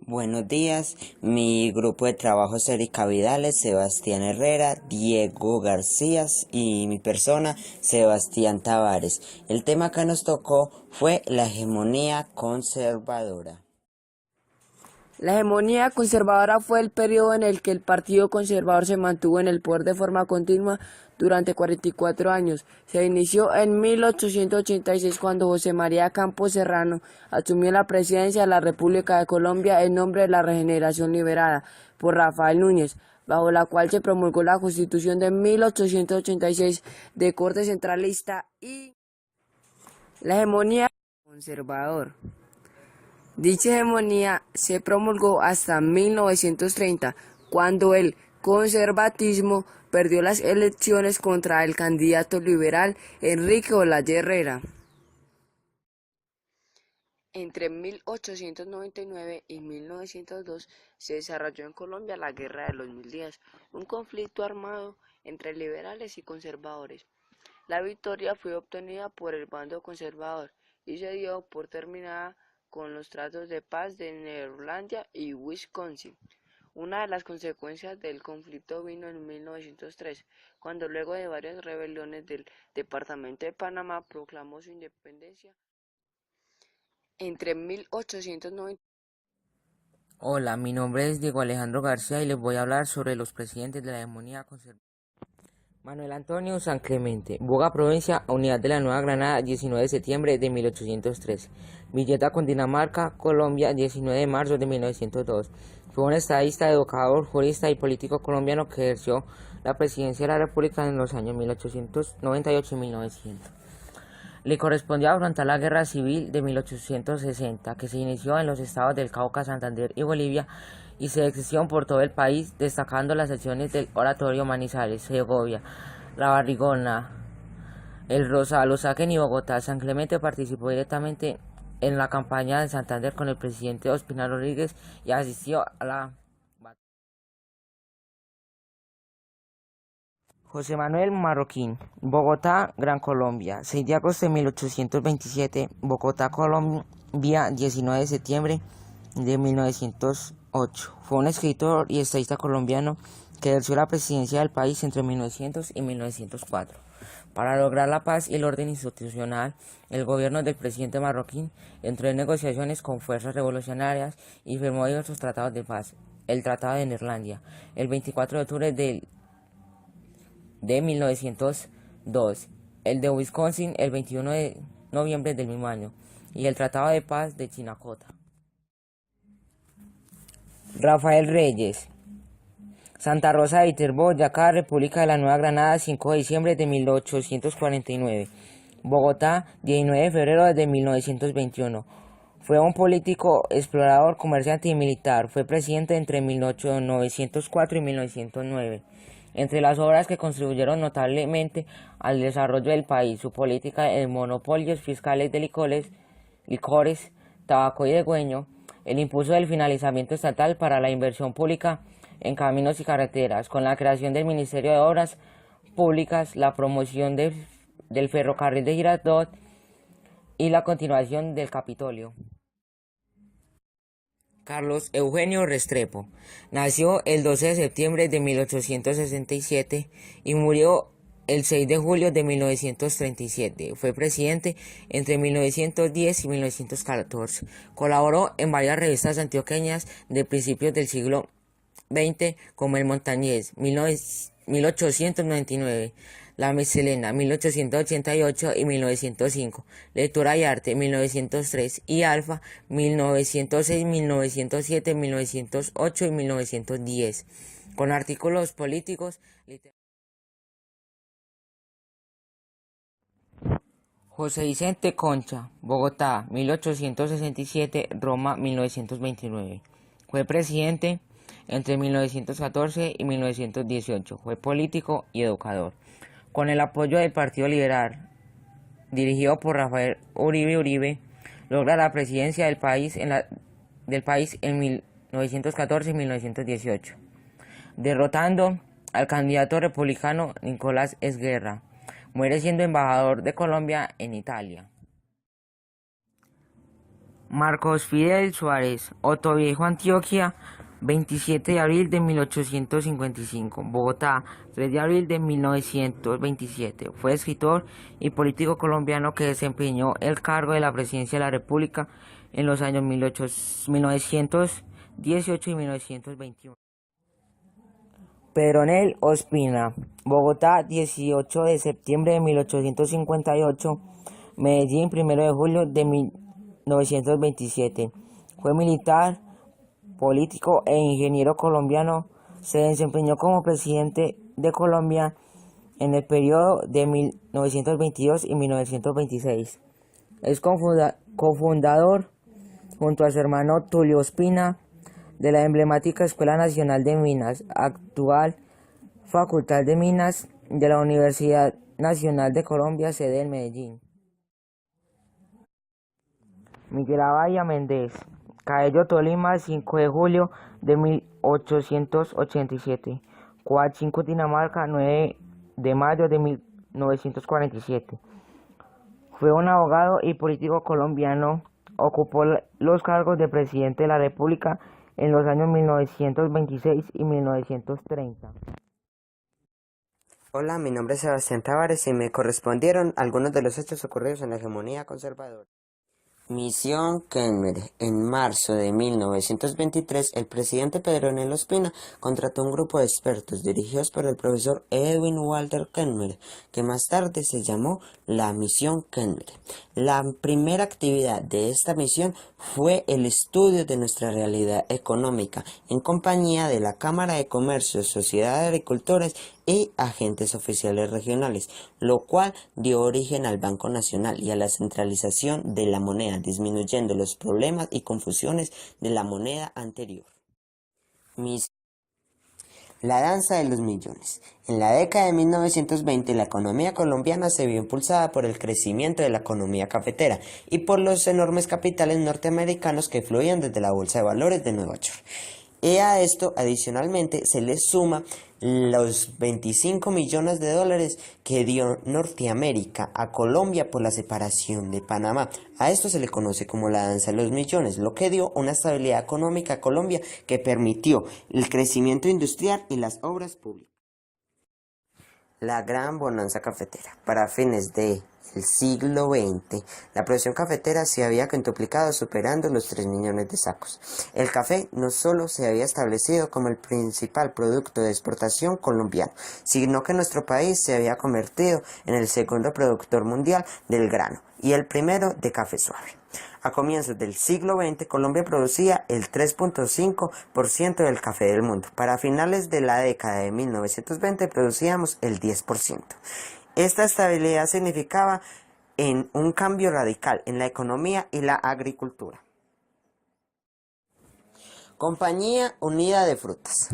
Buenos días, mi grupo de trabajo es Erika Vidales, Sebastián Herrera, Diego García y mi persona, Sebastián Tavares. El tema que nos tocó fue la hegemonía conservadora. La hegemonía conservadora fue el periodo en el que el Partido Conservador se mantuvo en el poder de forma continua durante 44 años. Se inició en 1886 cuando José María Campos Serrano asumió la presidencia de la República de Colombia en nombre de la Regeneración Liberada por Rafael Núñez, bajo la cual se promulgó la Constitución de 1886 de corte centralista y la hegemonía conservador. Dicha hegemonía se promulgó hasta 1930, cuando el conservatismo perdió las elecciones contra el candidato liberal Enrique Olaya Herrera. Entre 1899 y 1902 se desarrolló en Colombia la Guerra de los 1000 días, un conflicto armado entre liberales y conservadores. La victoria fue obtenida por el bando conservador y se dio por terminada con los tratos de paz de Neerlandia y Wisconsin. Una de las consecuencias del conflicto vino en 1903, cuando luego de varias rebeliones del departamento de Panamá proclamó su independencia. Entre 1890. Hola, mi nombre es Diego Alejandro García y les voy a hablar sobre los presidentes de la hegemonía conservadora. Manuel Antonio San Clemente, Boga Provincia, Unidad de la Nueva Granada, 19 de septiembre de 1803. Villeta, Cundinamarca, Colombia, 19 de marzo de 1902. Fue un estadista, educador, jurista y político colombiano que ejerció la presidencia de la República en los años 1898 y 1900. Le correspondió afrontar la Guerra Civil de 1860, que se inició en los estados del Cauca, Santander y Bolivia, y se extendió por todo el país, destacando las secciones del Oratorio Manizales, Segovia, La Barrigona, El Rosal, Usaquén y Bogotá. San Clemente participó directamente en la campaña de Santander con el presidente Ospina Rodríguez y asistió a la José Manuel Marroquín, Bogotá, Gran Colombia, 6 de agosto de 1827, Bogotá, Colombia, 19 de septiembre de 1908. Fue un escritor y estadista colombiano que ejerció la presidencia del país entre 1900 y 1904. Para lograr la paz y el orden institucional, el gobierno del presidente Marroquín entró en negociaciones con fuerzas revolucionarias y firmó diversos tratados de paz. El Tratado de Neerlandia, el 24 de octubre de 1902, el de Wisconsin el 21 de noviembre del mismo año y el Tratado de Paz de Chinacota. Rafael Reyes, Santa Rosa de Viterbo, Boyacá, República de la Nueva Granada, 5 de diciembre de 1849. Bogotá, 19 de febrero de 1921. Fue un político, explorador, comerciante y militar. Fue presidente entre 1904 y 1909. Entre las obras que contribuyeron notablemente al desarrollo del país, su política de monopolios fiscales de licores, tabaco y degüello, el impulso del financiamiento estatal para la inversión pública en caminos y carreteras, con la creación del Ministerio de Obras Públicas, la promoción del ferrocarril de Girardot y la continuación del Capitolio. Carlos Eugenio Restrepo nació el 12 de septiembre de 1867 y murió el 6 de julio de 1937. Fue presidente entre 1910 y 1914. Colaboró en varias revistas antioqueñas de principios del siglo XX como El Montañés, 1899, La Miscelánea, 1888 y 1905, Lectura y Arte, 1903 y Alfa, 1906, 1907, 1908 y 1910, con artículos políticos. José Vicente Concha, Bogotá, 1867, Roma, 1929. Fue presidente entre 1914 y 1918. Fue político y educador. Con el apoyo del Partido Liberal, dirigido por Rafael Uribe, logra la presidencia del país en 1914 y 1918, derrotando al candidato republicano Nicolás Esguerra. Muere siendo embajador de Colombia en Italia. Marcos Fidel Suárez, Otoviejo, Antioquia, 27 de abril de 1855. Bogotá, 3 de abril de 1927. Fue escritor y político colombiano que desempeñó el cargo de la presidencia de la República en los años 1918 y 1921. Pedronel Ospina, Bogotá, 18 de septiembre de 1858, Medellín, 1 de julio de 1927. Fue militar, político e ingeniero colombiano. Se desempeñó como presidente de Colombia en el periodo de 1922 y 1926. Es cofundador, junto a su hermano Tulio Ospina, de la emblemática Escuela Nacional de Minas, actual Facultad de Minas de la Universidad Nacional de Colombia, sede en Medellín. Miguel Abaya Méndez, Caello, Tolima, 5 de julio de 1887. Coachin, Dinamarca, 9 de mayo de 1947. Fue un abogado y político colombiano. Ocupó los cargos de presidente de la República en los años 1926 y 1930. Hola, mi nombre es Sebastián Tavares y me correspondieron algunos de los hechos ocurridos en la hegemonía conservadora. Misión Kenmare. En marzo de 1923, el presidente Pedronel Ospina contrató un grupo de expertos dirigidos por el profesor Edwin Walter Kenmare, que más tarde se llamó la Misión Kenmare. La primera actividad de esta misión fue el estudio de nuestra realidad económica, en compañía de la Cámara de Comercio, Sociedad de Agricultores y agentes oficiales regionales, lo cual dio origen al Banco Nacional y a la centralización de la moneda, disminuyendo los problemas y confusiones de la moneda anterior. La danza de los millones. En la década de 1920, la economía colombiana se vio impulsada por el crecimiento de la economía cafetera y por los enormes capitales norteamericanos que fluían desde la Bolsa de Valores de Nueva York. Y a esto, adicionalmente, se le suma los 25 millones de dólares que dio Norteamérica a Colombia por la separación de Panamá. A esto se le conoce como la danza de los millones, lo que dio una estabilidad económica a Colombia que permitió el crecimiento industrial y las obras públicas. La gran bonanza cafetera. Para fines del siglo XX, la producción cafetera se había quintuplicado, superando los 3 millones de sacos. El café no solo se había establecido como el principal producto de exportación colombiano, sino que nuestro país se había convertido en el segundo productor mundial del grano y el primero de café suave. A comienzos del siglo XX, Colombia producía el 3.5% del café del mundo. Para finales de la década de 1920 producíamos el 10%. Esta estabilidad significaba un cambio radical en la economía y la agricultura. Compañía Unida de Frutas.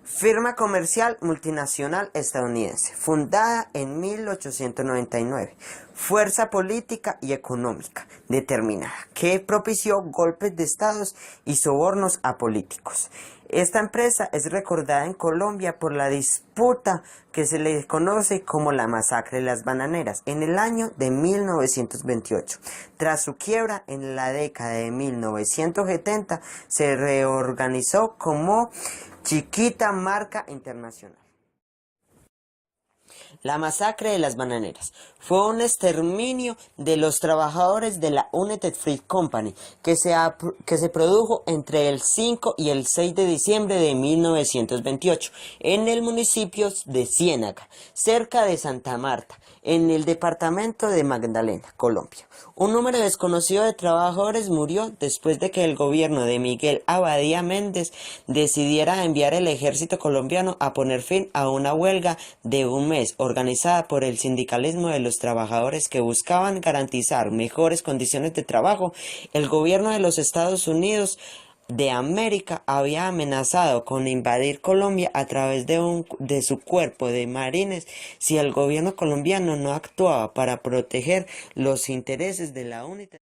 Firma comercial multinacional estadounidense, fundada en 1899. Fuerza política y económica determinada, que propició golpes de estados y sobornos a políticos. Esta empresa es recordada en Colombia por la disputa que se le conoce como la masacre de las bananeras en el año de 1928. Tras su quiebra en la década de 1970, se reorganizó como Chiquita Marca Internacional. La masacre de las bananeras fue un exterminio de los trabajadores de la United Fruit Company que se produjo entre el 5 y el 6 de diciembre de 1928 en el municipio de Ciénaga, cerca de Santa Marta, en el departamento de Magdalena, Colombia. Un número desconocido de trabajadores murió después de que el gobierno de Miguel Abadía Méndez decidiera enviar el ejército colombiano a poner fin a una huelga de un mes organizada por el sindicalismo de los trabajadores que buscaban garantizar mejores condiciones de trabajo. El gobierno de los Estados Unidos de América había amenazado con invadir Colombia a través de su cuerpo de marines si el gobierno colombiano no actuaba para proteger los intereses de la UNITA.